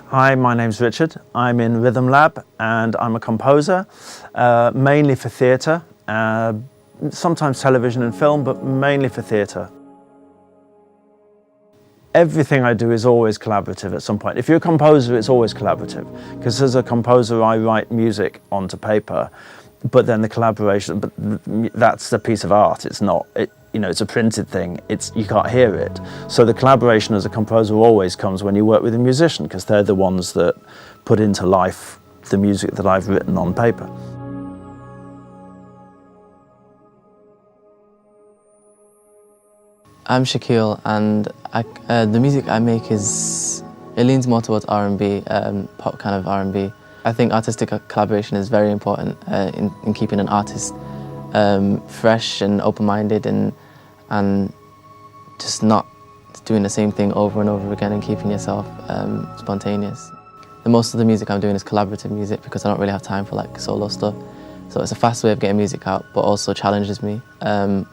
Hi, my name's Richard. I'm in Rhythm Lab and I'm a composer, mainly for theatre, sometimes television and film, but mainly for theatre. Everything I do is always collaborative at some point. If you're a composer, it's always collaborative, because as a composer I write music onto paper, but then the collaboration, but that's the piece of art. It's not, it's a printed thing. You can't hear it. So the collaboration as a composer always comes when you work with a musician, because they're the ones that put into life the music that I've written on paper. I'm Shaquille, and the music I make it leans more towards R&B, pop kind of R&B. I think artistic collaboration is very important in keeping an artist fresh and open-minded and just not doing the same thing over and over again and keeping yourself spontaneous. Most of the music I'm doing is collaborative music because I don't really have time for like solo stuff. So it's a fast way of getting music out, but also challenges me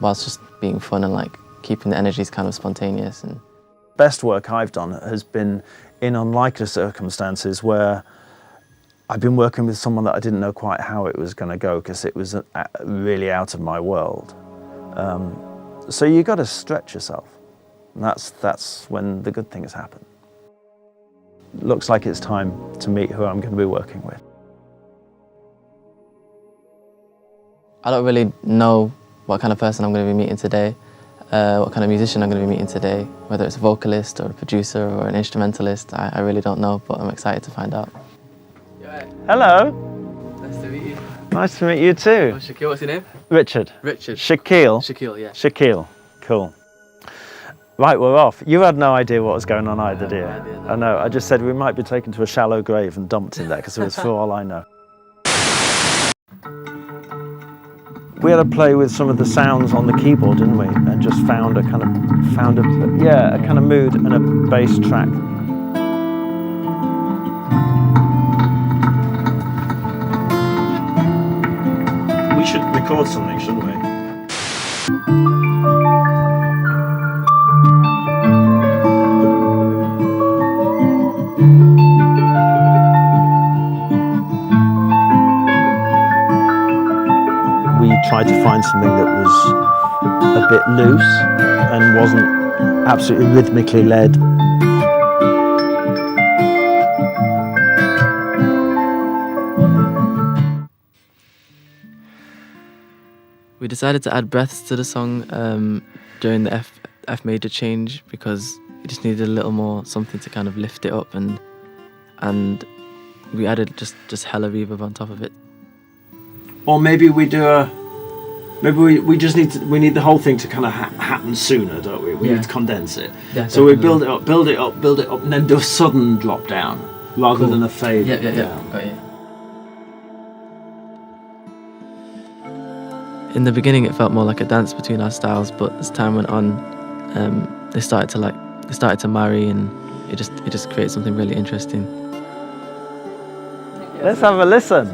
whilst just being fun and like keeping the energies kind of spontaneous. And best work I've done has been in unlikely circumstances where I've been working with someone that I didn't know quite how it was going to go because it was really out of my world. So you got to stretch yourself. And that's when the good things happen. Looks like it's time to meet who I'm going to be working with. I don't really know what kind of person I'm going to be meeting today. What kind of musician I'm going to be meeting today, whether it's a vocalist or a producer or an instrumentalist, I really don't know, but I'm excited to find out. Hello. Nice to meet you. Nice to meet you too. Oh, Shaquille, what's your name? Richard. Richard. Shaquille. Shaquille, yeah. Shaquille, cool. Right, we're off. You had no idea what was going on either, did you? No idea, no. I know, I just said we might be taken to a shallow grave and dumped in there because it was for all I know. We had to play with some of the sounds on the keyboard, didn't we? And just found a kind of mood and a bass track. We should record something, shouldn't we? We tried to find something that was a bit loose and wasn't absolutely rhythmically led. We decided to add breaths to the song during the F major change because we just needed a little more something to kind of lift it up, and we added just hella reverb on top of it. Or maybe we do we just need the whole thing to kind of happen sooner, don't we? We need to condense it. Yeah, so we definitely. build it up, and then do a sudden drop down rather than a fade down. Yeah. Got you. In the beginning, it felt more like a dance between our styles, but as time went on, they started to marry, and it just created something really interesting. Let's have a listen.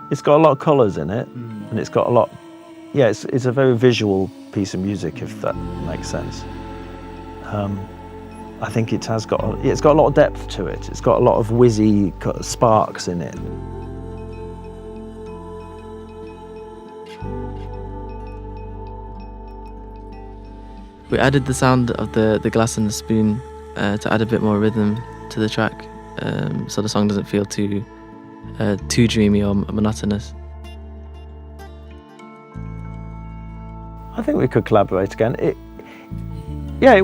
It's got a lot of colours in it, and it's got a lot. Yeah, it's a very visual piece of music, if that makes sense. I think it's got a lot of depth to it. It's got a lot of whizzy sparks in it. We added the sound of the glass and the spoon to add a bit more rhythm to the track, so the song doesn't feel too dreamy or monotonous. I think we could collaborate again. I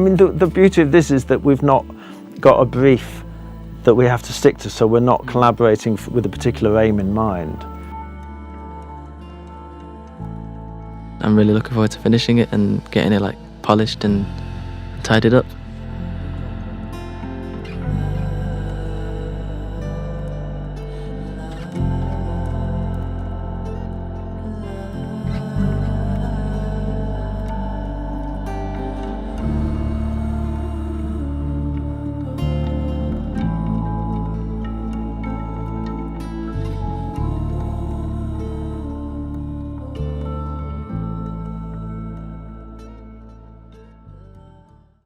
mean, the beauty of this is that we've not got a brief that we have to stick to, so we're not collaborating with a particular aim in mind. I'm really looking forward to finishing it and getting it like polished and tidied up.